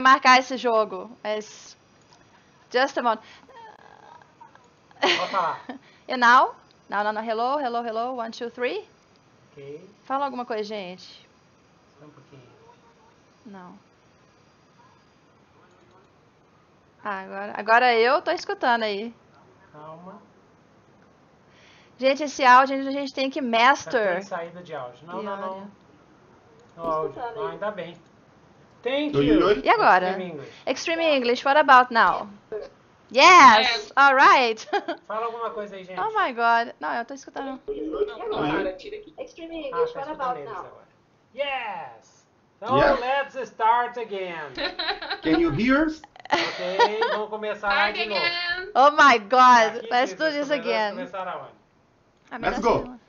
marcar esse jogo. Mas just a moment. Pode falar. E now? Não. Hello, hello, hello. 1, 2, 3. Ok. Fala alguma coisa, gente. Só um pouquinho. Não. Agora eu tô escutando aí. Calma. Gente, esse áudio a gente tem que Já master. tem saída de áudio. Não. Olha. No áudio. Ah, ainda bem. Thank Oi, you. oi. E agora? Extreme English. Extreme English, what about now? Yes! Alright! Fala alguma coisa aí, gente. Oh my god. Não, eu tô escutando. Extreme Ah, English, tá what escutando about eles now? agora. Yes! So, Yeah. let's start again. Can you hear? Ok, vamos começar lá de novo. Oh my god. Aqui, Let's queridos, do this vamos again. começar aonde? Ah, Let's dá essa go. relógio.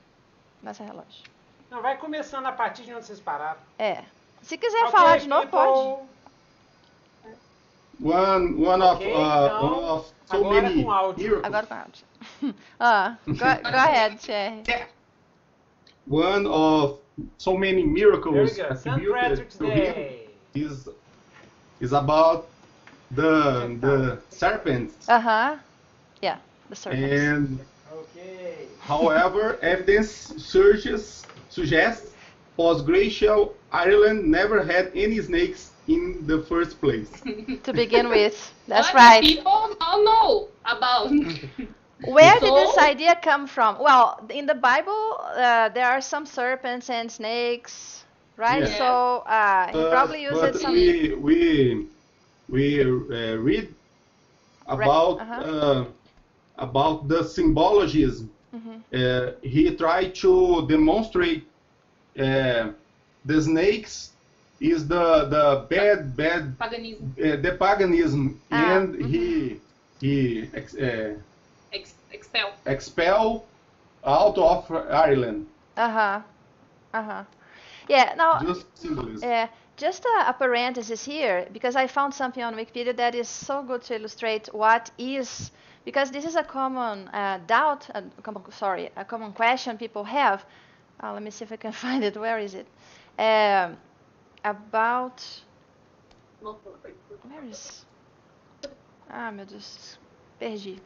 Dá essa relógio. Não, vai começando a partir de onde vocês pararam. É. Se quiser Ok, falar de novo, people. pode. One Ok, então, of so agora many com áudio. miracles. Agora com áudio. Go ahead, Thierry. One of so many Very miracles good. St. attributed Patrick's to him Day. is about the serpents. Yeah, the serpents. And Ok. however, evidence suggests post-glacial Ireland never had any snakes in the first place. To begin with. That's What right. people don't know about. Where did So- this idea come from? Well, in the Bible, there are some serpents and snakes, right? Yeah. So he probably used but some. we read about about the symbologism. He tried to demonstrate the snakes is the bad Paganism. the paganism, and he expel out of Ireland. Yeah. Now. Just symbolism. Just a parenthesis here, because I found something on Wikipedia that is so good to illustrate what is, because this is a common doubt, a common question people have. Let me see if I can find it. Where is it? About, where is? Ah, meu Deus, perdi.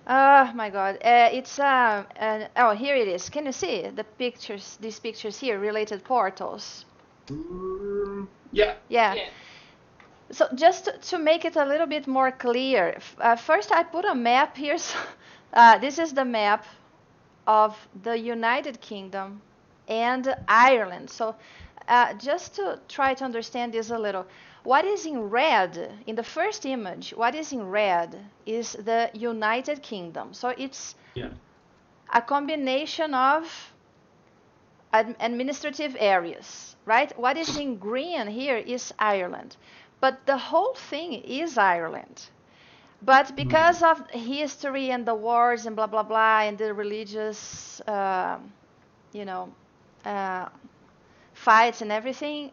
Oh my God! It's oh, here it is. Can you see the pictures? These pictures here, related portals. Yeah. So just to make it a little bit more clear, first I put a map here. So, this is the map of the United Kingdom and Ireland. So just to try to understand this a little, what is in red, in the first image, what is in red is the United Kingdom. So it's a combination of administrative areas, right? What is in green here is Ireland. But the whole thing is Ireland. But because of history and the wars and blah, blah, blah, and the religious, fights and everything,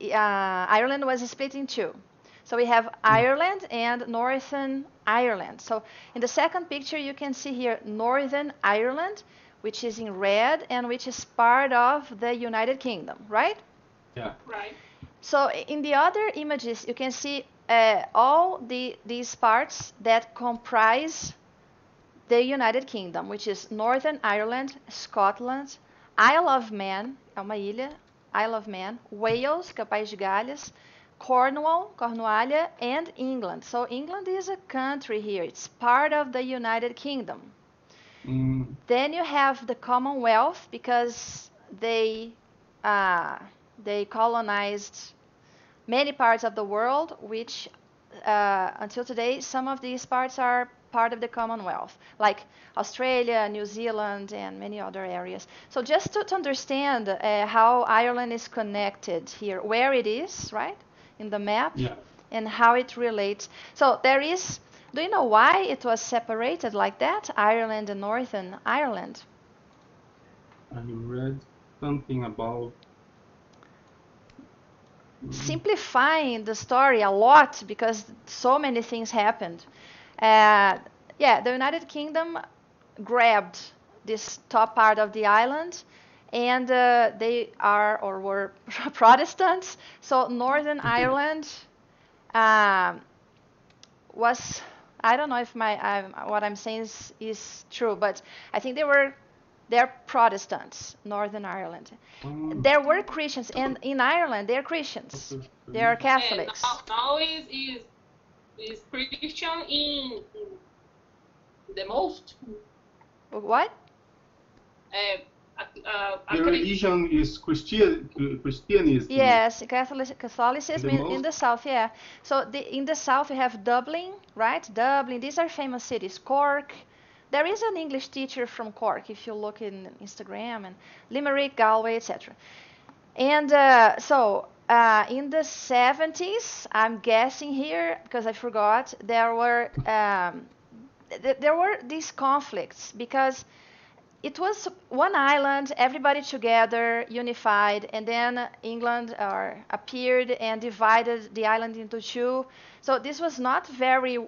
Ireland was split in two. So we have Ireland and Northern Ireland. So in the second picture, you can see here Northern Ireland, which is in red and which is part of the United Kingdom, right? Yeah. Right. So in the other images, you can see all these parts that comprise the United Kingdom, which is Northern Ireland, Scotland, Isle of Man, é uma ilha, Isle of Man, Wales, que é o País de Gales, Cornwall, Cornualha, and England. So England is a country here. It's part of the United Kingdom. Then you have the Commonwealth because they colonized many parts of the world, which until today, some of these parts are part of the Commonwealth, like Australia, New Zealand, and many other areas. So just to understand how Ireland is connected here, where it is, right, in the map, and how it relates. So there is, do you know why it was separated like that, Ireland and Northern Ireland? I read something about simplifying the story a lot because so many things happened. The United Kingdom grabbed this top part of the island and they are or were Protestants. So Northern Ireland was, I don't know if what I'm saying is true, but I think they're Protestants, Northern Ireland. There were Christians, and in Ireland they're Christians. They are Catholics. Now is Christian in the most. What? The religion is Christianism. Yes, Catholicism in the south, yeah. So in the south you have Dublin, right? Dublin, these are famous cities. Cork. There is an English teacher from Cork, if you look in Instagram, and Limerick, Galway, etc. And in the 70s, I'm guessing here, because I forgot, there were these conflicts, because it was one island, everybody together, unified, and then England appeared and divided the island into two. So this was not very,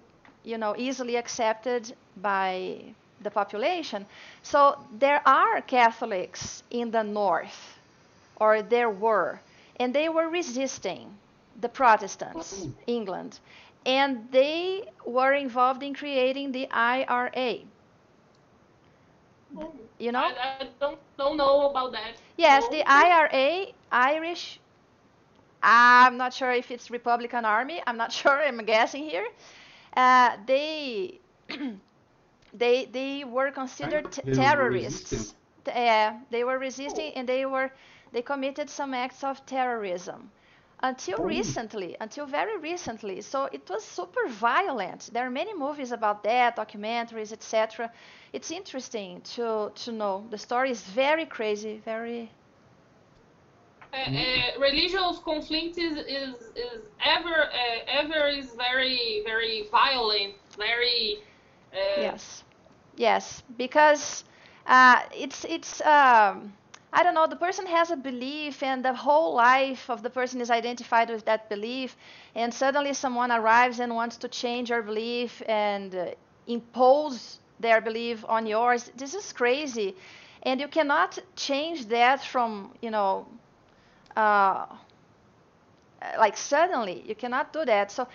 easily accepted by the population. So there are Catholics in the north, or there were, and they were resisting the Protestants, England, and they were involved in creating the IRA. You know? I don't know about that. Yes, No. the IRA, Irish, I'm not sure if it's Republican Army, I'm not sure, I'm guessing here. They were considered terrorists. They were resisting, and they committed some acts of terrorism until very recently. So it was super violent. There are many movies about that, documentaries, etc. It's interesting to know. The story is very crazy, very. Religious conflict is ever is very, very violent, very. Yes, because it's I don't know, the person has a belief, and the whole life of the person is identified with that belief, and suddenly someone arrives and wants to change your belief and impose their belief on yours. This is crazy, and you cannot change that from, like suddenly. You cannot do that. So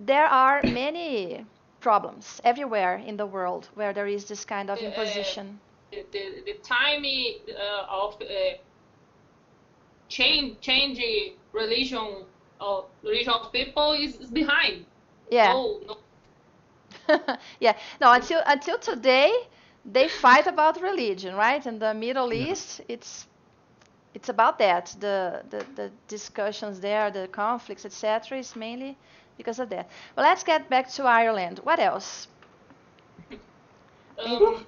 there are many problems everywhere in the world where there is this kind of imposition. The time of change religion of people is behind. Yeah. No. Yeah. No. Until today, they fight about religion, right? In the Middle East, it's about that. The discussions there, the conflicts, etc., is mainly because of that. Well, let's get back to Ireland. What else?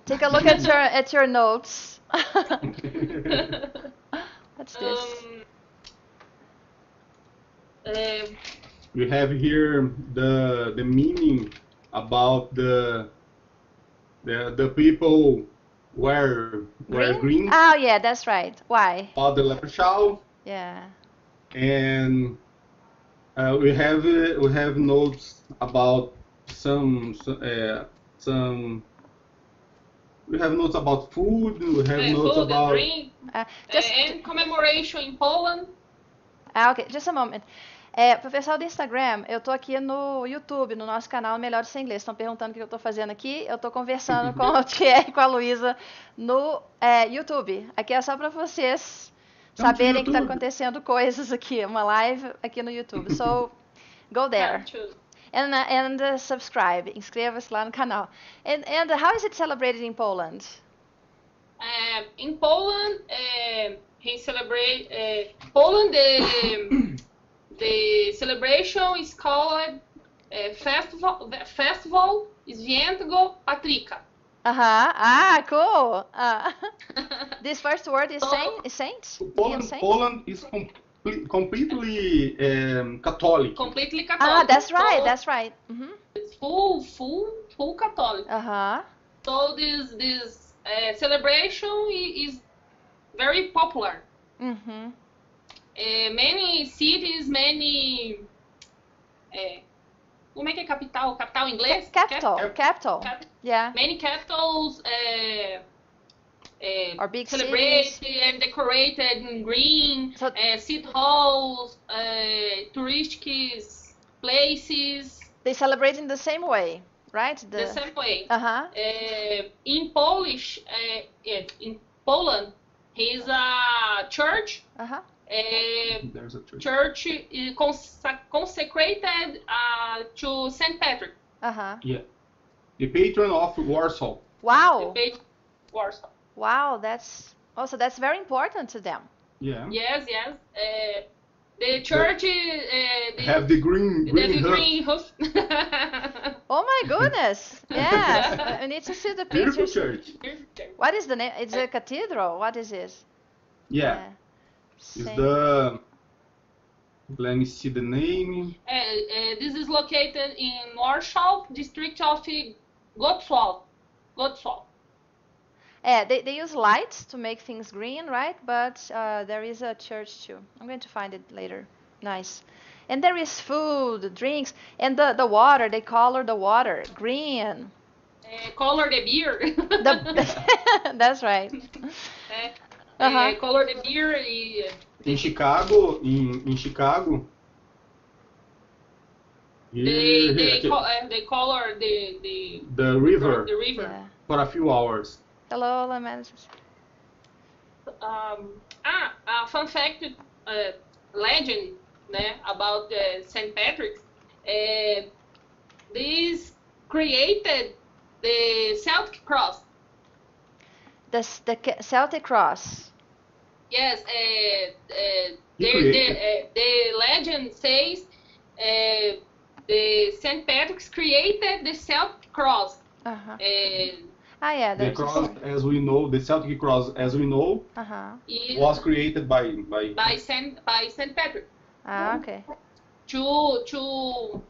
Take a look at your notes. What's this? We have here the meaning about the people wear green. Oh yeah, that's right. Why? About the leprechaun. Yeah. And we have notes about some. We have notes about food. We have notes food about drink, and commemoration in Poland. Ok, just a moment. Pro pessoal do Instagram, eu tô aqui no YouTube, no nosso canal Melhore Seu Inglês. Estão perguntando o que eu tô fazendo aqui. Eu tô conversando com o Thierry e com a Luísa no YouTube. Aqui é só para vocês saberem que tá acontecendo coisas aqui. Uma live aqui no YouTube. So, go there. And subscribe. Inscreva-se lá no canal. And how is it celebrated in Poland? In Poland, he celebrate Poland. The celebration is called festival. The festival is Święto Patryka. Ah, cool. This first word is saint. Poland is completely Catholic. Completely Catholic. That's right. That's right. Mm-hmm. It's full Catholic. So this celebration is very popular. Mm-hmm. Many cities, many. Como é que é capital? Capital em inglês? Capital. Yeah. Many capitals Or big celebrated cities. and decorated in green, So- city halls, touristic places, They celebrate in the same way, right? the same way. Uh-huh. In Polish, in Poland, is a church. Uh-huh. There's a church. Church is consecrated to Saint Patrick. Uh-huh. Yeah. The patron of Warsaw. Wow. Warsaw. Wow, that's also that's very important to them. Yeah. Yes. The church Have the green the hoof. green hoof. Oh my goodness. Yes. I need to see the Beautiful pictures. church. What is the name? It's a cathedral. What is this? Yeah. It's Saint- the. Let me see the name. This is located in Warsaw, district of Gottswald. they use lights to make things green, right? But there is a church too. I'm going to find it later. Nice. And there is food, drinks, and the water. They color the water green. Color the beer. That's right. Uh-huh. Color the beer. In Chicago, in Chicago. They color the river the river. Yeah. for a few hours. Hello, Lemans. Fun fact, legend, né, about St. Patrick's. This created the Celtic cross. The Celtic cross. Yes, created. the legend says the St. Patrick's created the Celtic cross. Uh-huh. Uh, The cross, as we know, the Celtic cross, as we know, it- was created by by Saint Patrick Okay. to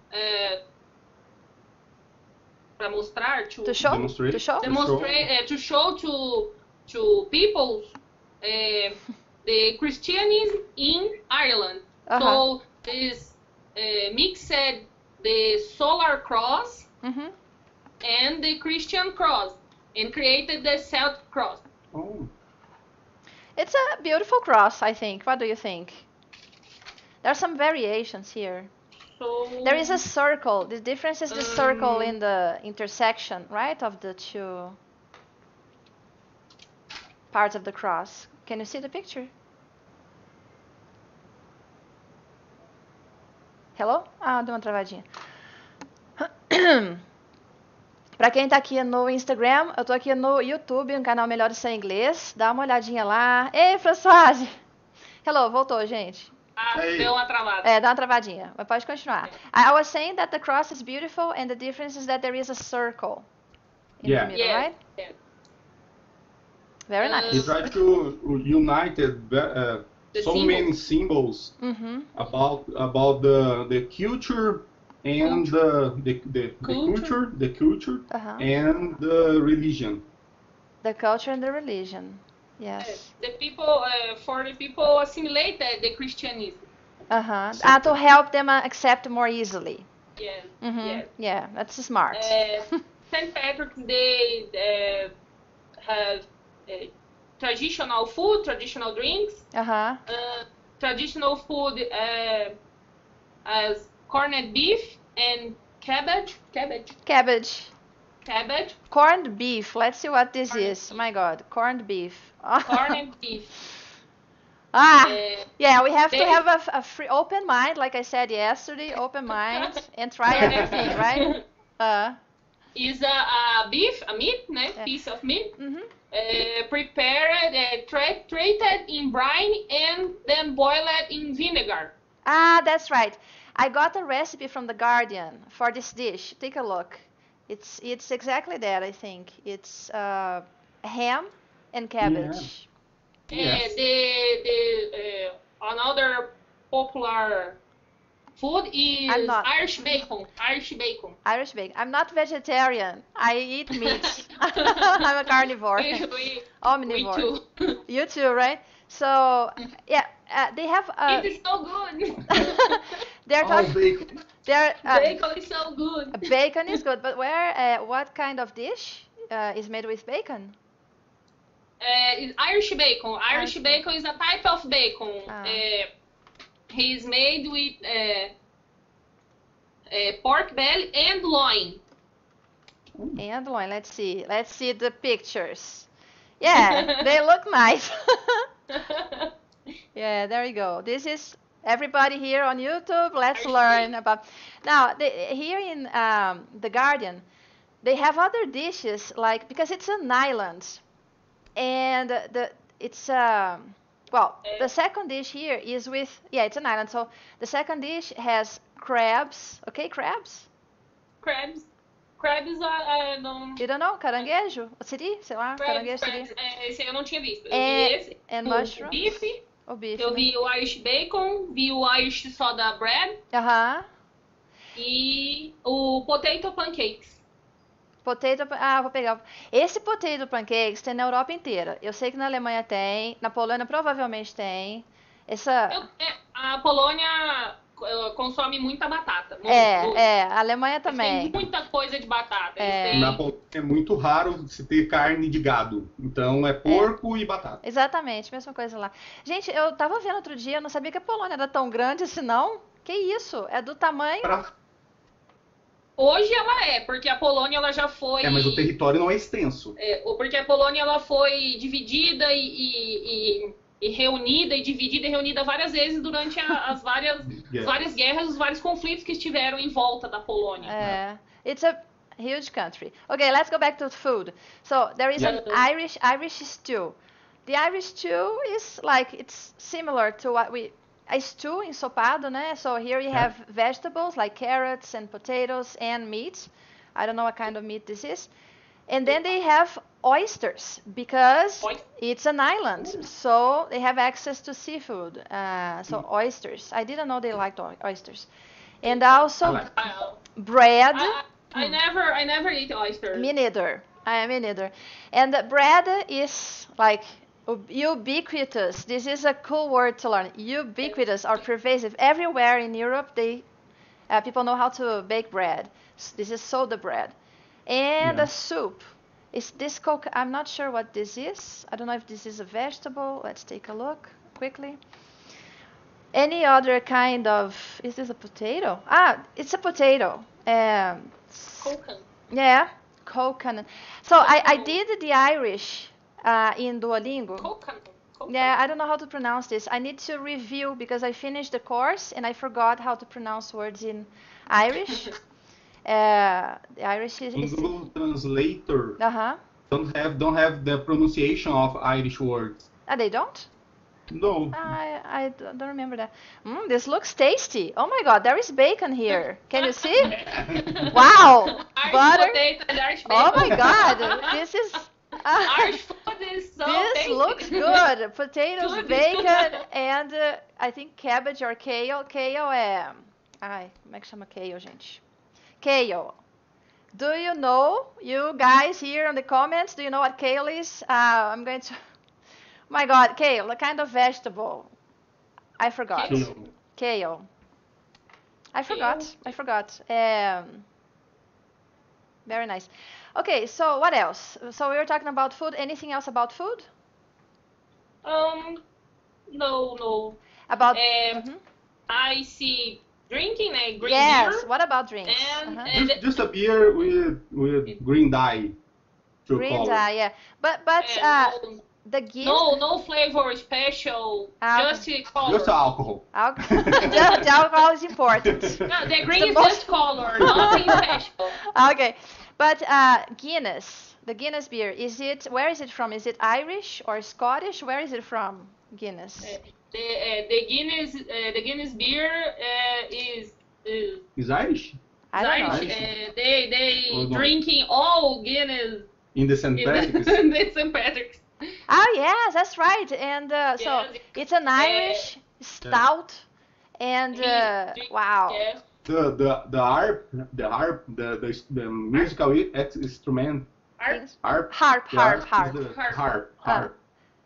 para mostrar To show? Demonstrate. To show? demonstrate to show to people the Christianism in Ireland. Uh-huh. So this mixed the solar cross Mm-hmm. and the Christian cross and created the Celtic cross. Oh, It's a beautiful cross, I think. What do you think? There are some variations here. So There is a circle. The difference is the circle in the intersection, right, of the two parts of the cross. Can you see the picture? Hello? Ah, deu uma travadinha. Pra quem tá aqui no Instagram, eu tô aqui no YouTube, no canal Melhore Seu Inglês. Dá uma olhadinha lá. Ei, Françoise! Hello, voltou, gente. Hey. deu uma travada. Dá uma travadinha, mas pode continuar. I was saying that the cross is beautiful and the difference is that there is a circle in Yeah. the middle, Yes, right? yes. Very he nice. tried to unite The so symbol. many symbols Mm-hmm. about the culture and the culture Uh-huh. and the religion. The culture and the religion. Yes. The people, for the people assimilated the Christianism. Uh-huh. To help them accept more easily. Yes, Mm-hmm. yes. Yeah, that's smart. St. Patrick, they have traditional food, traditional drinks, Uh-huh. traditional food as corned beef and cabbage. Cabbage. Corned beef. Let's see what this Corned is. Oh my God. Corned beef. Corned beef. Yeah, we have to they- have a free, open mind, like I said yesterday, open mind and try everything, right? Is a beef, a meat, né? Yeah. Piece of meat, Mm-hmm. prepared, treated in brine and then boiled in vinegar. That's right. I got a recipe from The Guardian for this dish. Take a look. It's exactly that, I think. It's ham and cabbage. Yes. The another popular food is I'm not. Irish bacon. Irish bacon. I'm not vegetarian. I eat meat. I'm a carnivore. We Omnivore. too. You too, right? So, yeah, they have. It is so good. They're Oh, talking. bacon. Bacon is so good. Bacon is good, but what kind of dish is made with bacon? Irish bacon. Irish bacon is a type of bacon. He is made with pork belly and loin. And loin. Let's see. Let's see the pictures. Yeah, they look nice. Yeah, there you go. This is everybody here on YouTube. Let's learn about. Now, here in the Guardian, they have other dishes like because it's an island, and it's well, the second dish here is with it's an island. So the second dish has crabs. Okay, crabs. Crabs não. You don't know? Caranguejo? Siri? Sei lá, caranguejo, siri. Esse eu não tinha visto. Eu vi esse. And o mushrooms. bife. O bife. Eu vi o Irish bacon, vi o Irish soda bread. E o potato pancakes. Vou pegar. Esse potato pancakes tem na Europa inteira. Eu sei que na Alemanha tem, na Polônia provavelmente tem. A Polônia consome muita batata. A Alemanha também. Tem muita coisa de batata. Na Polônia é muito raro se ter carne de gado. Então é porco e batata. Exatamente, mesma coisa lá. Gente, eu tava vendo outro dia, eu não sabia que a Polônia era tão grande assim, não. Que isso? É do tamanho... Hoje ela porque a Polônia ela já foi... mas o território não é extenso. Porque a Polônia ela foi dividida e reunida várias vezes durante as várias guerras, os vários conflitos que estiveram em volta da Polônia. It's a huge country. Okay, let's go back to food. So there is an Irish stew. The Irish stew is like, it's similar to what a stew, ensopado, né? So here you have vegetables like carrots and potatoes and meat. I don't know what kind of meat this is. And then they have oysters because it's an island, so they have access to seafood. So oysters. I didn't know they liked oysters. And also bread. I never eat oysters. Me neither. Me neither. And the bread is like ubiquitous. This is a cool word to learn. Ubiquitous or pervasive. Everywhere in Europe, people know how to bake bread. This is soda bread. And a soup. Is this I'm not sure what this is. I don't know if this is a vegetable. Let's take a look quickly. Any other kind of... Is this a potato? It's a potato. Coconut. Yeah, coconut. So I did the Irish in Duolingo. Coconut. Yeah, I don't know how to pronounce this. I need to review because I finished the course and I forgot how to pronounce words in Irish. The Irish is Google Translator don't have the pronunciation of Irish words. They don't? No. I don't remember that. This looks tasty. Oh my God, there is bacon here. Can you see? Wow. Butter. Oh my God, this is... Irish food is so tasty. Looks good. Potatoes, bacon, and I think cabbage or kale. Kale é... como é que chama kale, gente? Kale. Do you know, you guys here in the comments, do you know what kale is? I'm going to... Oh my God, kale, a kind of vegetable. I forgot. Kale. I forgot. Very nice. Okay, so what else? So we were talking about food. Anything else about food? No. About... I see drinking a green beer. What about drinks? And just a beer with green dye. Green dye, yeah. But the gift... No flavor special, just color. Just alcohol. The alcohol is important. No, the green is just color, nothing special. Okay, but Guinness, the Guinness beer, where is it from? Is it Irish or Scottish? Where is it from, Guinness? The Guinness beer is Irish? I don't know. They drinking all Guinness in the St. Patrick's. In the St. Patrick's. Oh yes, that's right. And so it's an Irish stout, and wow. Yeah. The harp, the musical instrument. Harp.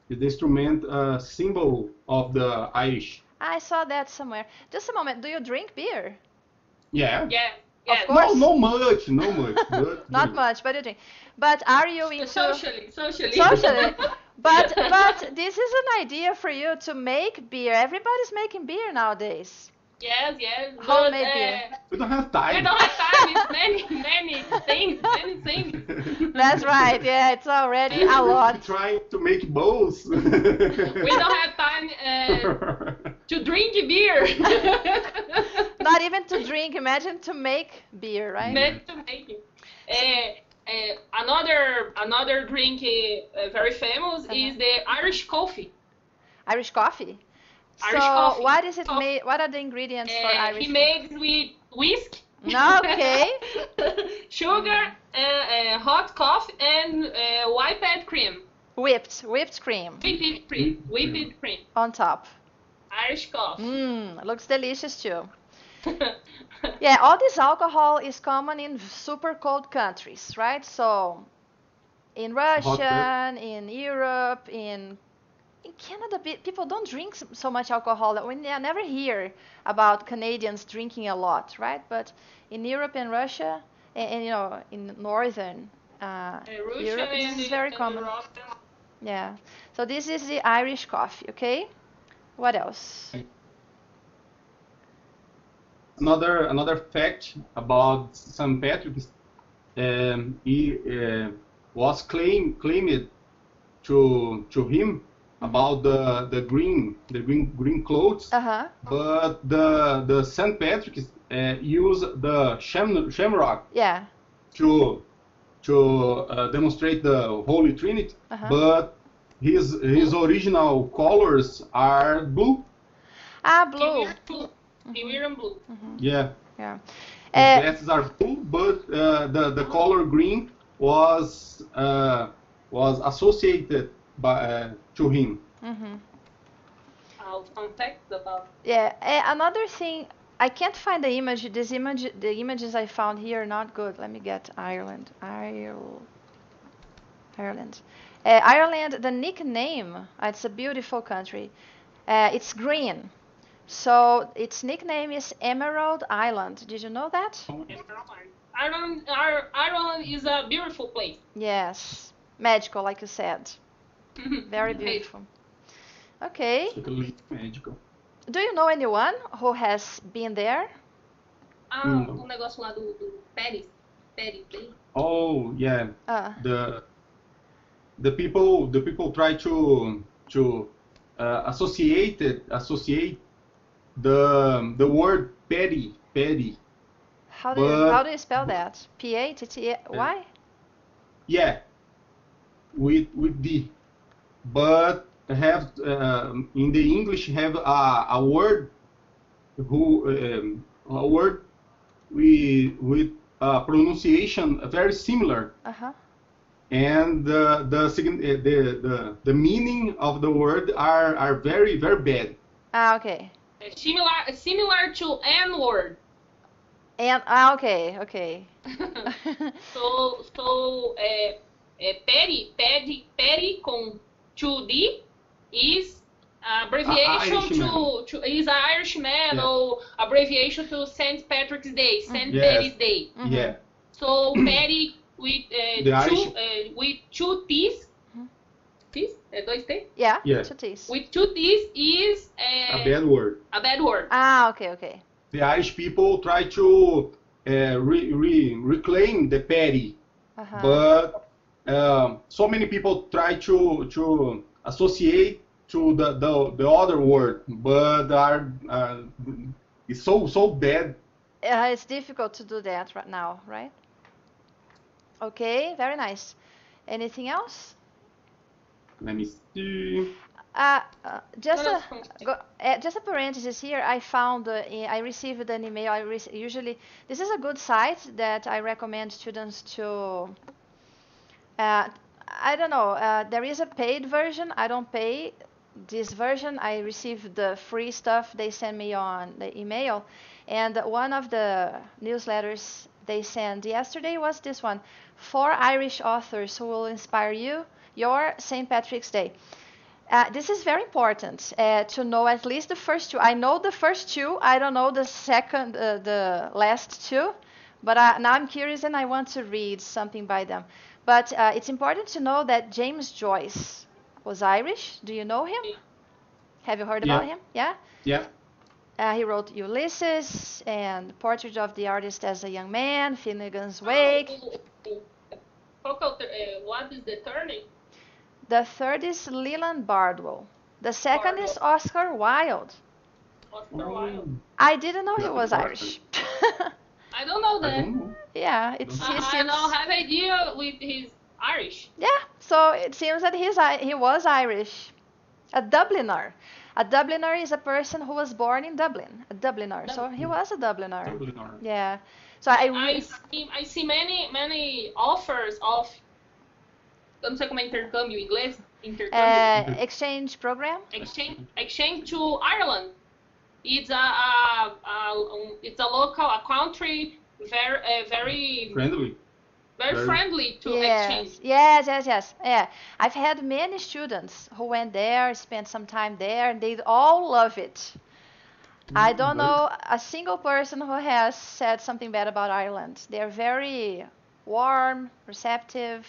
Is the instrument symbol of the Irish. I saw that somewhere. Just a moment. Do you drink beer? Yeah. Yeah. Of course. No much. But Not much, but you drink. But are you into... Socially. But this is an idea for you to make beer. Everybody's making beer nowadays. Yes, yes. Homemade beer. We don't have time. We don't have time. It's many things. That's right. Yeah, it's already a lot. Trying to make bowls. We don't have time to drink beer. Not even to drink. Imagine to make beer, right? Meant to make it. Another drink very famous is the Irish coffee. Irish coffee. Irish So coffee. what is it made? What are the ingredients for Irish? He makes with whisk, Okay. sugar, hot coffee, and whipped cream. Whipped cream Whipped cream. on top. Irish coffee. Looks delicious too. Yeah, all this alcohol is common in super cold countries, right? So in Russia, in Europe, in Canada, people don't drink so much alcohol. We never hear about Canadians drinking a lot, right? But in Europe and Russia, and you know, in northern Europe, this is very common. Yeah. So this is the Irish coffee, okay? What else? Another fact about St. Patrick's, he was claimed to him about the green clothes, but the St. Patrick's use the shamrock, Yeah. to demonstrate the Holy Trinity, but his original colors are blue. Blue. Blue and blue. Yeah. Yeah. The glasses are blue, but the color green was associated to him. Fun fact about. Yeah. Another thing, I can't find the image. The images I found here are not good. Let me get Ireland. Ireland. Ireland. The nickname. It's a beautiful country. It's green. So its nickname is Emerald Island. Did you know that? Ireland is a beautiful place. Yes. Magical, like you said. Very beautiful. Okay. Magical. Do you know anyone who has been there? O negócio lá do Paris. Oh yeah. The people try to associate the word petty. How do you spell that? P-A-T-T-Y? Yeah, with D, but have in the English have a word with pronunciation very similar. And the meaning of the word are very bad. Okay. Similar to N word. And okay. So Perry com 2D is abbreviation to is an Irishman, or abbreviation to St. Patrick's Day, St. Patty's Day. Yeah. So Perry with two T's. T's? Dois T? Yeah. 2 T's. With 2 T's is a bad word. A bad word. Okay. The Irish people try to reclaim the petty, but so many people try to associate to the other word, but it's so bad. It's difficult to do that right now, right? Okay, very nice. Anything else? Let me see. Just a parenthesis here. I found I received an email. Usually this is a good site that I recommend students to. I don't know. There is a paid version. I don't pay this version. I receive the free stuff they send me on the email, and one of the newsletters they sent yesterday was this one: 4 Irish authors who will inspire you your St. Patrick's Day. This is very important to know at least the first 2. I know the first 2. I don't know the last 2, but now I'm curious and I want to read something by them. But it's important to know that James Joyce, was Irish. Do you know him? Have you heard about him? Yeah? Yeah. He wrote Ulysses and Portrait of the Artist as a Young Man, Finnegan's Wake. What is the third name? The third is Leland Bardwell. The second is Oscar Wilde. Oscar Wilde. I didn't know he was Irish. I don't know that. Yeah, it I seems. don't have idea with his Irish. Yeah, so it seems that he was Irish. A Dubliner. A Dubliner is a person who was born in Dublin. A Dubliner. So he was a Dubliner. Yeah. So I see many offers of, eu não sei como é intercâmbio em inglês. Exchange program. Exchange to Ireland. It's a local, a country very friendly. Very friendly to exchange. Yes. Yeah. I've had many students who went there, spent some time there, and they all love it. I don't know a single person who has said something bad about Ireland. They're very warm, receptive,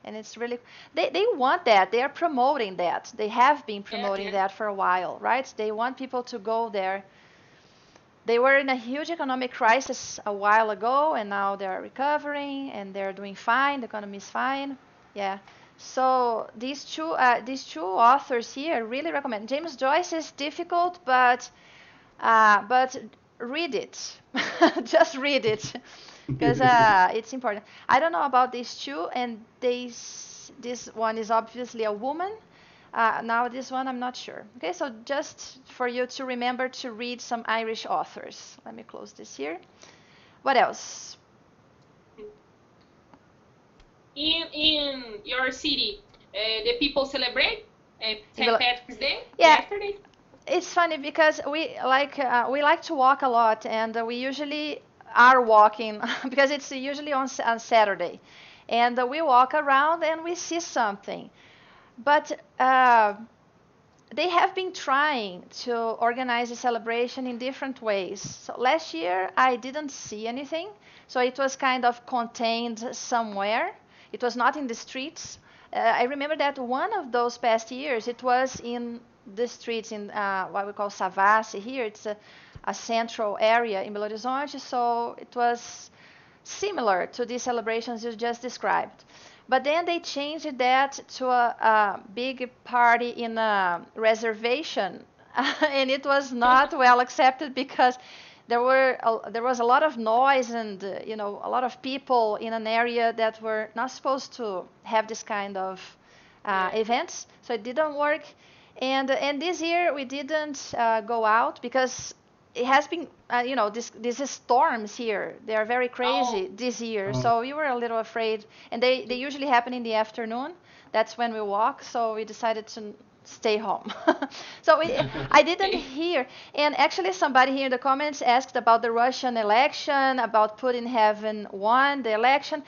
and it's really, they want that. They are promoting that. They have been promoting that for a while, right? They want people to go there. They were in a huge economic crisis a while ago, and now they're recovering, and they're doing fine. The economy is fine. Yeah. So these two authors here really recommend. James Joyce is difficult, but read it. Just read it, because it's important. I don't know about these two, and this one is obviously a woman. Now this one I'm not sure. Okay, so just for you to remember to read some Irish authors. Let me close this here. What else? In your city, the people celebrate St. Patrick's Day yesterday? It's funny because we like to walk a lot, and we usually are walking because it's usually on Saturday, and we walk around and we see something. But they have been trying to organize a celebration in different ways. So last year I didn't see anything, so it was kind of contained somewhere. It was not in the streets. I remember that one of those past years it was in the streets in what we call Savassi here. It's a central area in Belo Horizonte, so it was similar to these celebrations you just described. But then they changed that to a big party in a reservation, and it was not well accepted because there was a lot of noise and a lot of people in an area that were not supposed to have this kind of events. So it didn't work, and this year we didn't go out because it has been, these storms here, they are very crazy this year. So we were a little afraid, and they usually happen in the afternoon. That's when we walk, so we decided to stay home. So I didn't hear, and actually somebody here in the comments asked about the Russian election, about Putin having won the election.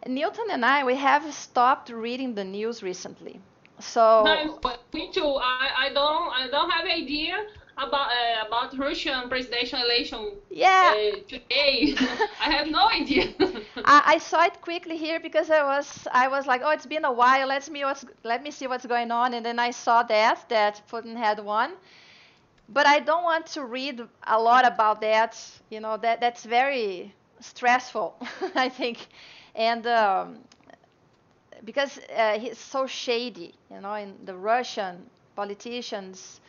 Newton and we have stopped reading the news recently. So me too. I don't have idea about Russian presidential election today. I have no idea. I saw it quickly here because I was like, oh, it's been a while. Let me see what's going on, and then I saw that Putin had won. But I don't want to read a lot about that. That's very stressful, I think, and because he's so shady, and the Russian politicians.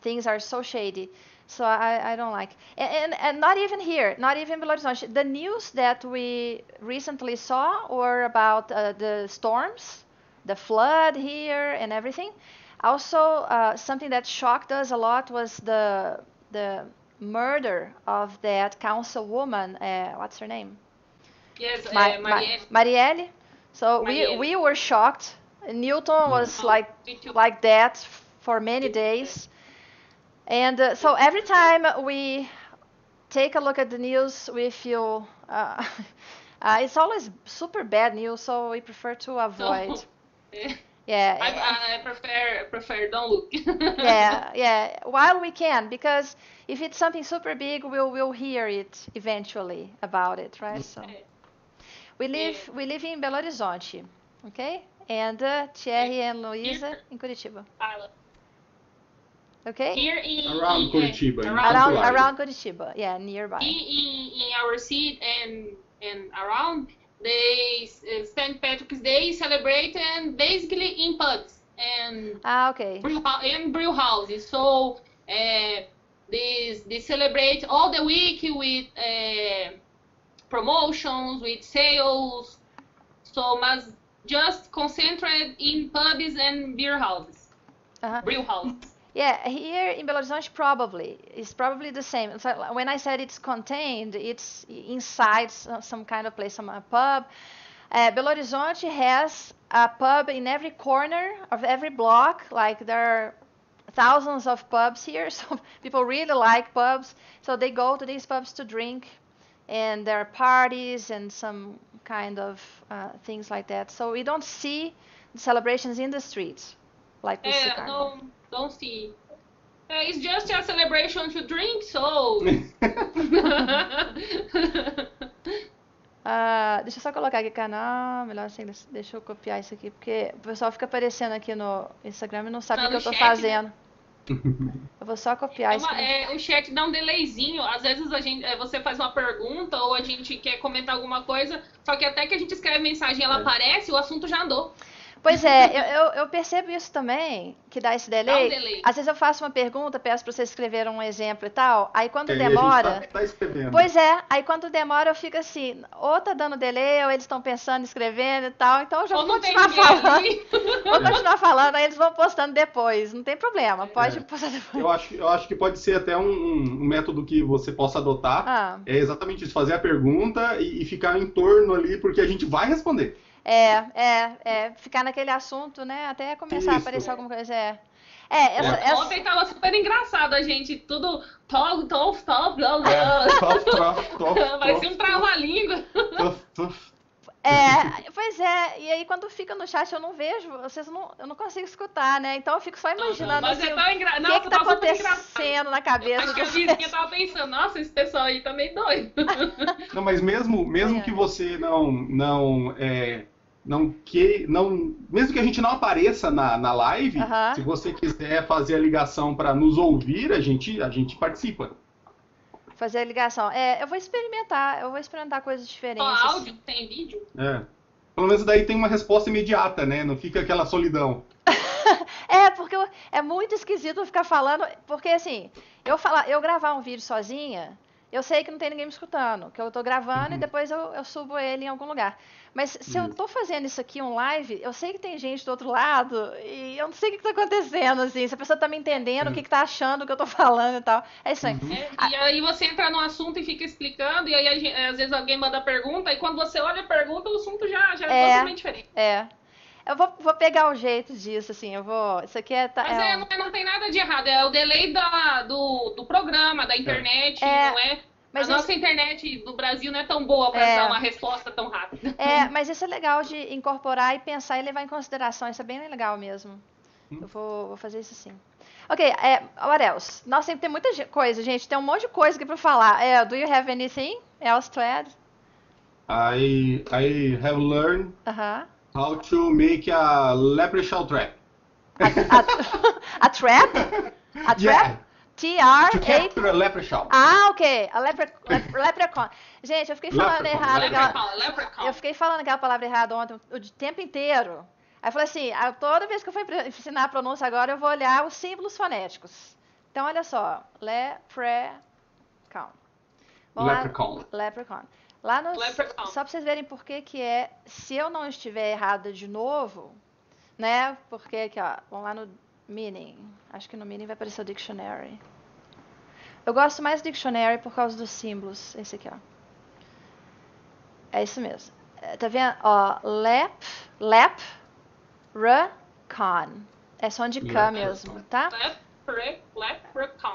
Things are so shady, so I don't like. And not even here, not even Belo Horizonte. The news that we recently saw were about the storms, the flood here, and everything. Also, something that shocked us a lot was the murder of that councilwoman. What's her name? Yes, Marielle. So we were shocked. Newton was like that for many days. And so every time we take a look at the news, we feel it's always super bad news, so we prefer to avoid. Yeah. I prefer don't look. yeah. While we can, because if it's something super big, we'll hear it eventually about it, right? So we live in Belo Horizonte, okay? and Thierry and Luísa in Curitiba. Okay? Here in Around Curitiba. Around Curitiba, yeah, nearby. In our city and around, they St. Patrick's Day celebrated basically in pubs and okay. brew houses. So they celebrate all the week with promotions, with sales. So must just concentrate in pubs and beer houses, brew houses. Yeah, here in Belo Horizonte, it's probably the same. So when I said it's contained, it's inside some kind of place, some pub. Belo Horizonte has a pub in every corner of every block. Like there are thousands of pubs here, so people really like pubs. So they go to these pubs to drink, and there are parties and some kind of things like that. So we don't see the celebrations in the streets like we see. No. Don't see. It's just a celebration to drink, so. Deixa eu só colocar aqui canal, melhor assim, deixa eu copiar isso aqui, porque o pessoal fica aparecendo aqui no Instagram e não sabe o que eu tô fazendo. Eu vou só copiar isso. O chat dá um delayzinho, às vezes você faz uma pergunta ou a gente quer comentar alguma coisa, só que até que a gente escreve mensagem ela aparece, o assunto já andou. Pois é, eu percebo isso também, que dá esse delay. Dá um delay. Às vezes eu faço uma pergunta, peço para vocês escreverem um exemplo e tal, aí quando demora... A gente tá escrevendo. Pois é, aí quando demora eu fico assim, ou tá dando delay, ou eles estão pensando, escrevendo e tal, então eu já vou continuar falando. Vou continuar falando, aí eles vão postando depois, não tem problema, pode postar depois. Eu acho que pode ser até um método que você possa adotar, é exatamente isso, fazer a pergunta e ficar em torno ali, porque a gente vai responder. Ficar naquele assunto, né? Até começar a aparecer alguma coisa. Ontem tava super engraçado, a gente tudo top. Parecia um trava-língua. Pois é, e aí quando fica no chat eu não vejo, eu não consigo escutar, né? Então eu fico só imaginando assim, o que tá acontecendo na cabeça. Acho que a vizinha tava pensando, nossa, esse pessoal aí tá meio doido. Não, mas mesmo que você mesmo que a gente não apareça na live, se você quiser fazer a ligação para nos ouvir, a gente participa. Fazer a ligação. Eu vou experimentar coisas diferentes. Só áudio, tem vídeo? Pelo menos daí tem uma resposta imediata, né? Não fica aquela solidão. Porque é muito esquisito eu ficar falando, porque assim, eu gravar um vídeo sozinha, eu sei que não tem ninguém me escutando, que eu tô gravando e depois eu subo ele em algum lugar. Mas se eu tô fazendo isso aqui, um live, eu sei que tem gente do outro lado e eu não sei o que tá acontecendo, assim, se a pessoa tá me entendendo, o que tá achando que eu tô falando e tal. É isso aí. E aí você entra no assunto e fica explicando, e aí às vezes alguém manda pergunta, e quando você olha a pergunta, o assunto já é totalmente diferente. Eu vou pegar o jeito disso, assim, isso aqui Mas não tem nada de errado, é o delay do programa, da internet, não é... Mas a nossa internet do Brasil não é tão boa para dar uma resposta tão rápida. Mas isso é legal de incorporar e pensar e levar em consideração. Isso é bem legal mesmo. Eu vou fazer isso sim. Ok, what else? Nossa, tem muita coisa, gente. Tem um monte de coisa aqui para falar. Do you have anything else to add? I have learned how to make a leprechaun trap. A trap? A trap? Yeah. To capture a leprechaun. Ok. A leprechaun. Gente, eu fiquei falando errado. Eu fiquei falando aquela palavra errada ontem o tempo inteiro. Aí eu falei assim, toda vez que eu for ensinar a pronúncia agora, eu vou olhar os símbolos fonéticos. Então, olha só. Leprechaun. Leprechaun. Só para vocês verem por que se eu não estiver errada de novo, né? Porque aqui, ó, vamos lá no meaning. Acho que no meaning vai aparecer o dictionary. Eu gosto mais do dictionary por causa dos símbolos. Esse aqui, ó. É isso mesmo. Tá vendo? Ó, leprechaun. É som de K mesmo, tá?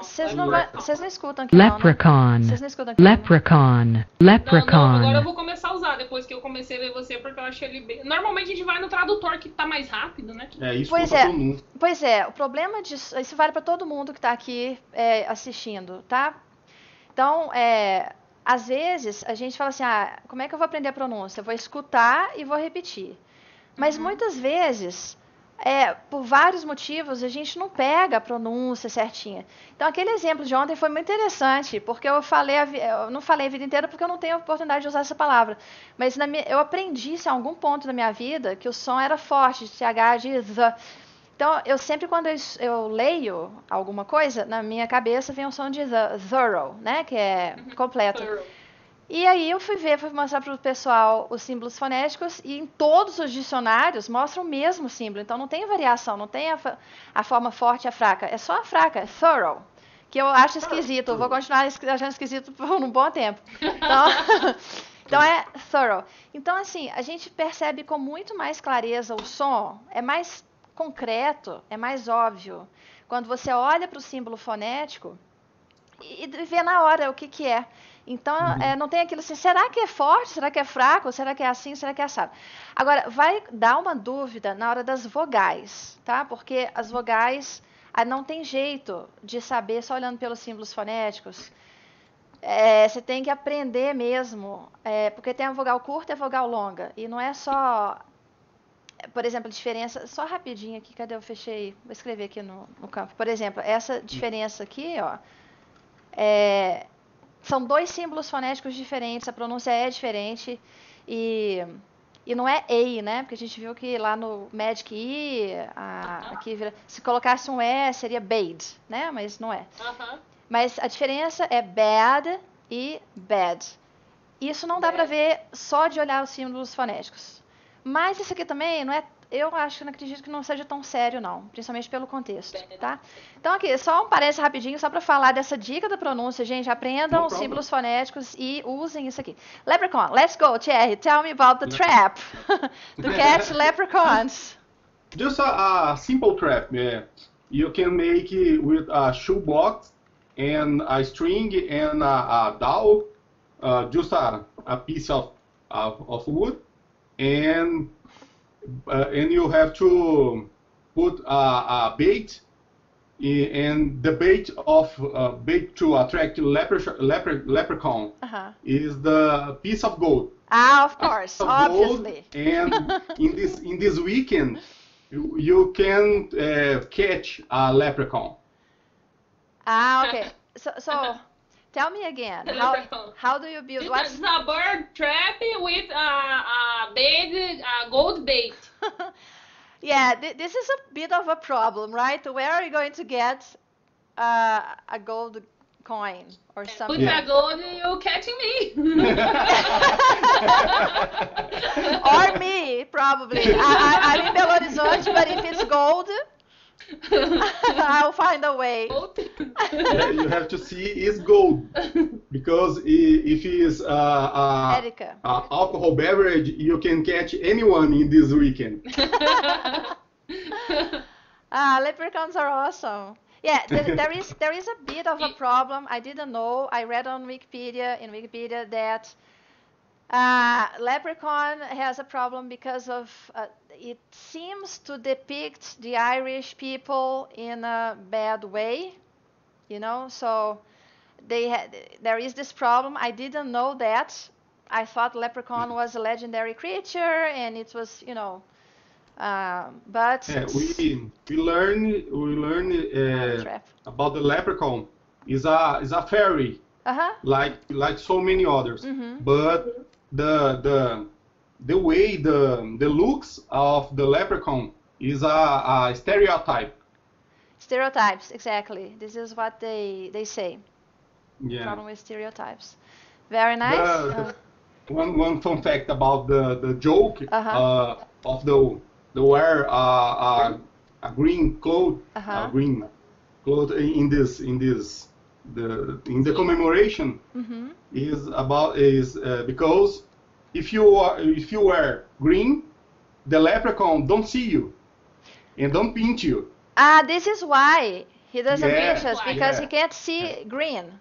Vocês não escutam aqui, Leprechaun. Vocês não escutam aqui, Leprechaun. Não, agora eu vou começar a usar depois que eu comecei a ver você, porque eu achei ele bem... Normalmente a gente vai no tradutor que tá mais rápido, né? Isso Pois é, o problema disso... Isso vale para todo mundo que tá aqui assistindo, tá? Então, às vezes, a gente fala assim, como é que eu vou aprender a pronúncia? Eu vou escutar e vou repetir. Mas muitas vezes, por vários motivos, a gente não pega a pronúncia certinha. Então, aquele exemplo de ontem foi muito interessante, porque eu não falei a vida inteira porque eu não tenho a oportunidade de usar essa palavra. Mas eu aprendi isso em algum ponto da minha vida, que o som era forte, de TH, de the. Então, eu sempre, quando eu leio alguma coisa, na minha cabeça vem o som de the, thorough, né? Que é completo. E aí eu fui mostrar para o pessoal os símbolos fonéticos e em todos os dicionários mostram o mesmo símbolo. Então não tem variação, não tem a forma forte e a fraca. É só a fraca, é thorough, que eu acho esquisito. Eu vou continuar achando esquisito por um bom tempo. Então é thorough. Então assim, a gente percebe com muito mais clareza o som, é mais concreto, é mais óbvio. Quando você olha para o símbolo fonético e vê na hora o que é. Então, não tem aquilo assim, será que é forte, será que é fraco, será que é assim, será que é assado? Agora, vai dar uma dúvida na hora das vogais, tá? Porque as vogais, não tem jeito de saber só olhando pelos símbolos fonéticos. Você tem que aprender mesmo, porque tem a vogal curta e a vogal longa. E não é só, por exemplo, a diferença, só rapidinho aqui, cadê eu fechei? Vou escrever aqui no campo. Por exemplo, essa diferença aqui, ó, são dois símbolos fonéticos diferentes, a pronúncia é diferente e não é EI, né? Porque a gente viu que lá no Magic E, aqui se colocasse um E seria bad, né? Mas não é. Mas a diferença é bad e bad. Isso não dá para ver só de olhar os símbolos fonéticos. Mas isso aqui também não é. Eu acho, não acredito que não seja tão sério, não. Principalmente pelo contexto, tá? Então, aqui, só um parênteses rapidinho, só para falar dessa dica da pronúncia, gente. Aprendam os símbolos fonéticos e usem isso aqui. Leprechaun, let's go, Thierry. Tell me about the trap. To catch leprechauns. Just a simple trap. You can make it with a shoebox and a string and a dowel. Just a piece of wood. And you have to put a bait, and the bait to attract leprechaun is the piece of gold. Of course, obviously. And in this weekend, you can catch a leprechaun. Okay. So tell me again. How do you build? It's a bird trap with a gold bait. Yeah, this is a bit of a problem, right? Where are you going to get a gold coin or something? With a gold, you catching me. Or me, probably. I'm in Belo Horizonte, but if it's gold, I'll find a way. You have to see it's gold, because if it's Érika, alcohol beverage, you can catch anyone in this weekend. Leprechauns are awesome. Yeah, there is a bit of a problem. I didn't know. I read on Wikipedia that leprechaun has a problem because of it seems to depict the Irish people in a bad way, you know. So there is this problem. I didn't know that. I thought leprechaun was a legendary creature, and it was, you know. But we learn about the leprechaun. Is a fairy, like so many others, but the way the looks of the leprechaun is a stereotype. Stereotypes, exactly. This is what they say. Yeah. Problem with stereotypes. Very nice. One fun fact about the joke of the wear a green cloth, in the commemoration is because if you wear green, the leprechaun don't see you and don't pinch you. This is why he doesn't pinch us, because he can't see green.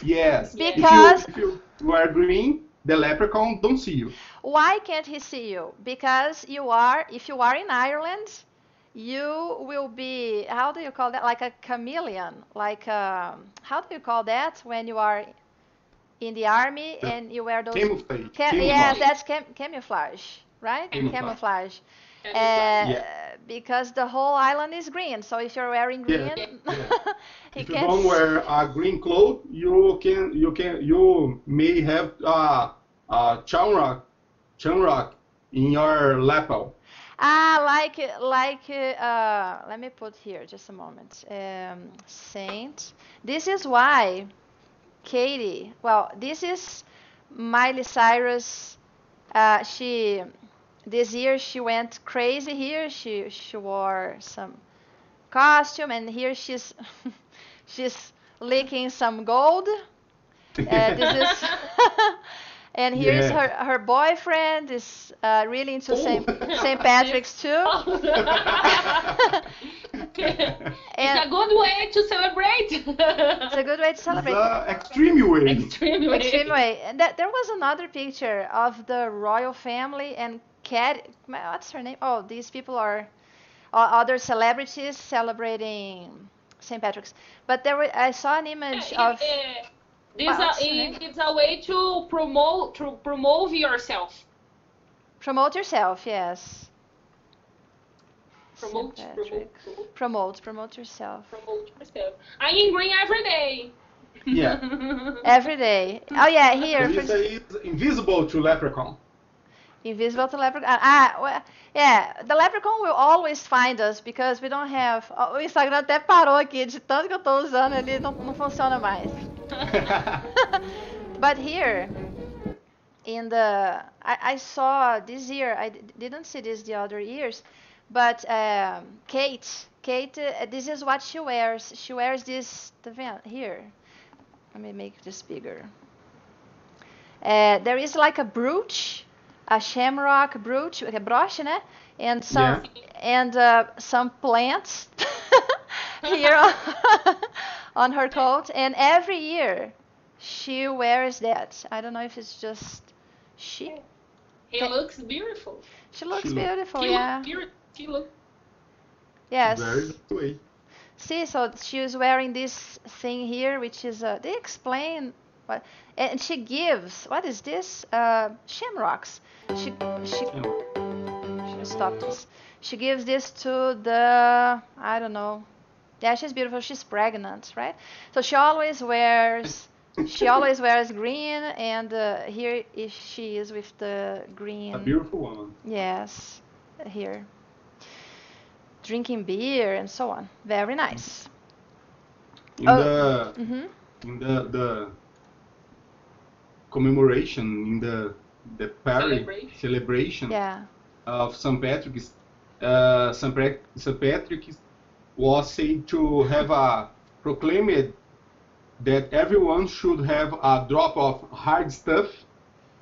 Yes. Because if you wear green, the leprechaun don't see you. Why can't he see you? Because if you are in Ireland, you will be, how do you call that? Like a chameleon. Like, how do you call that when you are in the army and you wear those? Camouflage. Yes, that's camouflage, right? Camouflage. Because the whole island is green. So if you're wearing green, if you don't wear a green cloth, you may have a chunrock in your lapel. Let me put here just a moment. Saint. This is why Katie. Well, this is Miley Cyrus. This year she went crazy here. She wore some costume, and here she's licking some gold. This is and here is her boyfriend is really into St. Patrick's too. It's a good way to celebrate. It's a good way to celebrate. The extreme way. Extreme way. And there was another picture of the royal family and Cat. What's her name? Oh, these people are other celebrities celebrating St. Patrick's. But I saw an image of. It's a way to promote yourself. Promote yourself, yes. Promote yourself. Promote yourself. I'm in green every day. Yeah. Every day. Oh yeah, here. This is invisible to leprechaun. Invisible to leprechaun. Well, yeah, the leprechaun will always find us because we don't have. O Instagram até parou aqui de tanto que eu tô usando, ele não funciona mais. But here, I saw this year. I didn't see this the other years, but Kate, this is what she wears. She wears this here. Let me make this bigger. There is like a brooch. A shamrock brooch, a broche, né? And some plants here on her coat. And every year she wears that. I don't know if it's just she. It looks beautiful. She looks beautiful, yeah. She looks. Yes. Very sweet. See, so she was wearing this thing here, which is they explain. And she gives, what is this? Shamrocks. She stop this. She gives this to the, I don't know. Yeah, she's beautiful. She's pregnant, right? So she always wears green, and here she is with the green. A beautiful woman. Yes, here. Drinking beer and so on. Very nice. In the commemoration, in the party celebration of St. Patrick's, St. Patrick was said to have proclaimed that everyone should have a drop of hard stuff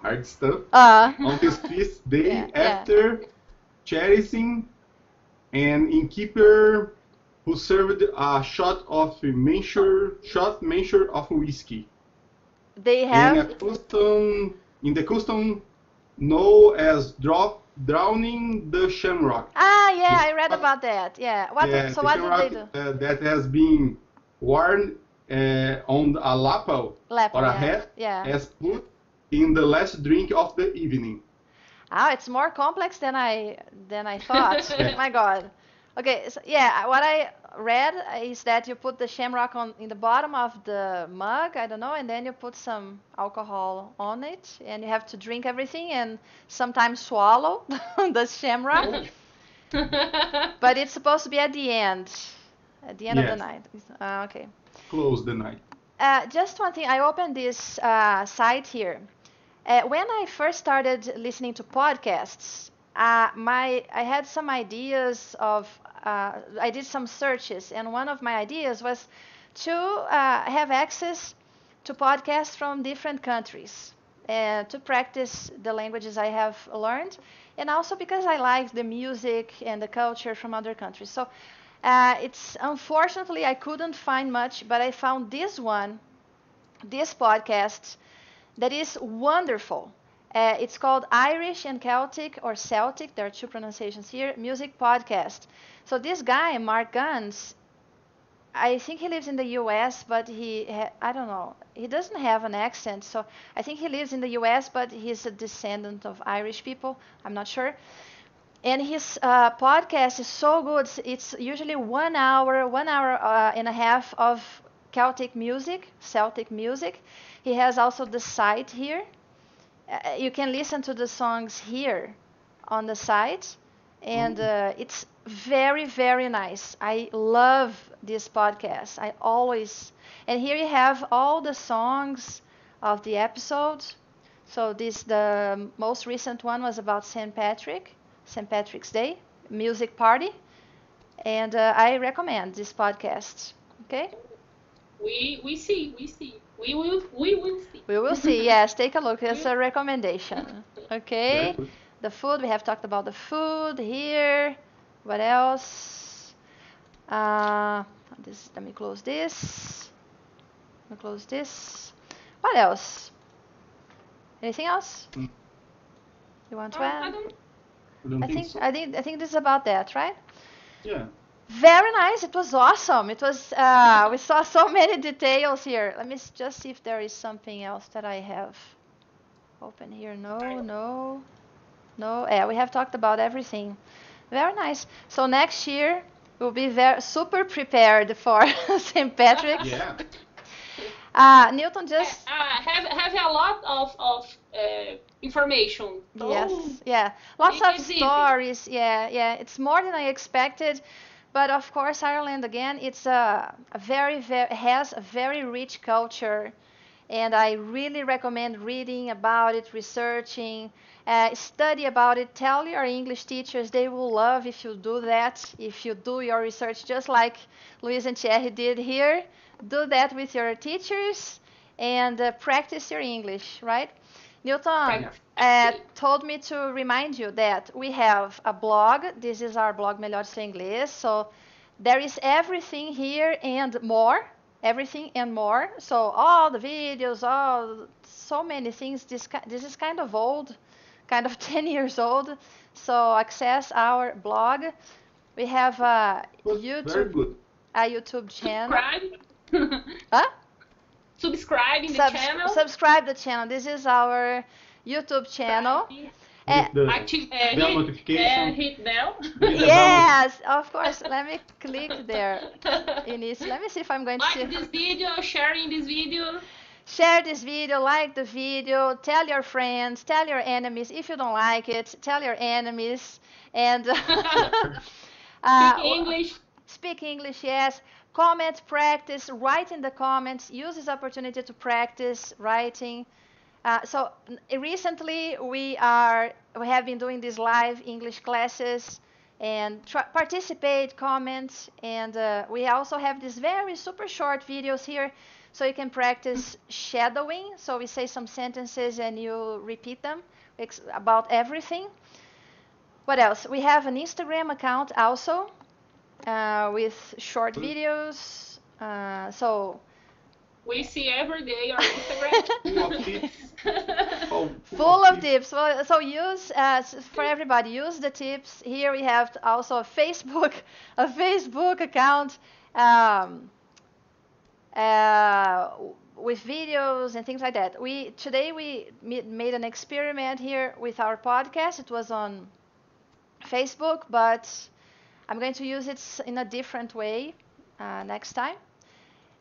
on this feast day after cherishing an innkeeper who served a shot measure of whiskey. They have in the custom known as drowning the shamrock. I read about that. Yeah. What did they do? That has been worn on a lapel or a hat as put in the last drink of the evening. It's more complex than I thought. My God. Okay, so what I read is that you put the shamrock in the bottom of the mug, I don't know, and then you put some alcohol on it, and you have to drink everything and sometimes swallow the shamrock. But it's supposed to be at the end of the night. Okay. Close the night. Just one thing, I opened this site here. When I first started listening to podcasts, I had some ideas of, I did some searches, and one of my ideas was to have access to podcasts from different countries, to practice the languages I have learned, and also because I like the music and the culture from other countries. So it's unfortunately I couldn't find much, but I found this podcast that is wonderful. It's called Irish and Celtic, or Celtic, there are two pronunciations here, music podcast. So this guy, Mark Guns, I think he lives in the US, but I don't know, he doesn't have an accent. So I think he lives in the US, but he's a descendant of Irish people. I'm not sure. And his podcast is so good. It's usually 1 hour, 1 hour and a half of Celtic music. He has also the site here. You can listen to the songs here on the site, and it's very, very nice. I love this podcast. And here you have all the songs of the episodes. So the most recent one was about St. Patrick's Day, music party, and I recommend this podcast. Okay. We will see. We will see. We will see. Yes, take a look. It's a recommendation. Okay. The food. We have talked about the food here. What else? Let me close this. What else? Anything else? You want to add? I think this is about that, right? Yeah. Very nice. It was awesome. It was. We saw so many details here. Let me just see if there is something else that I have open here. No. Yeah, we have talked about everything. Very nice. So next year we'll be super prepared for St. Patrick's. Yeah. Newton just have a lot of information. Yes, yeah, lots of stories. Yeah, it's more than I expected, but of course Ireland again, it's has a very rich culture, and I really recommend reading about it, researching, study about it. Tell your English teachers, they will love if you do that. If you do your research just like Luis and Thierry did here. Do that with your teachers and practice your English, right? Newton told me to remind you that we have a blog. This is our blog, Melhore Seu Inglês. So there is everything here and more. Everything and more. So all the videos, so many things. This is kind of old, kind of 10 years old. So access our blog. We have a YouTube channel. Subscribe the channel. Subscribe the channel. This is our YouTube channel. Hit bell notification. Hit bell. Yes, of course. Let me click there. Let me see if I'm going to see. Like this video, sharing this video. Share this video, like the video, tell your friends, tell your enemies. If you don't like it, tell your enemies. And Speak English, yes. Comment, practice, write in the comments. Use this opportunity to practice writing. So recently we have been doing these live English classes and participate, comment, and we also have these very super short videos here, so you can practice shadowing. So we say some sentences and you repeat them about everything. What else? We have an Instagram account also. With short videos, so we see every day our Instagram. Full of tips. So use for everybody. Use the tips. Here we have also a Facebook account with videos and things like that. Today we made an experiment here with our podcast. It was on Facebook, but I'm going to use it in a different way next time.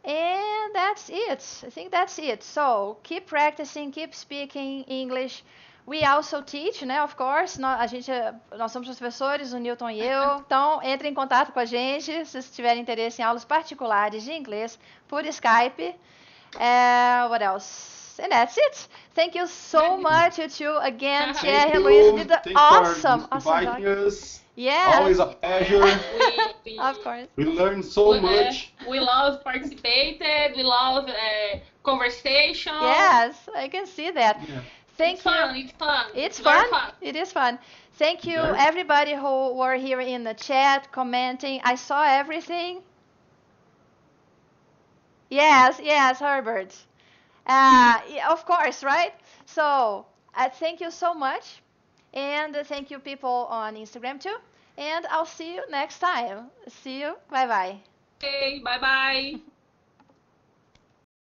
And that's it. I think that's it. So keep practicing, keep speaking English. We also teach, né? Of course. Nós somos professores, o Newton e eu. Então, entre em contato com a gente se vocês tiverem interesse em aulas particulares de inglês por Skype. What else? And that's it. Thank you so much, you two. Again, Thierry, Luis, you did awesome job. Yeah. Always a pleasure. Of course. We learned so much. We love participated. We love conversation. Yes, I can see that. Yeah. Thank you. It's fun. It is fun. Thank you, everybody who were here in the chat, commenting. I saw everything. Yes, Herbert. Of course, right? So, thank you so much. And thank you people on Instagram too. And I'll see you next time. See you. Bye-bye. Okay, bye-bye.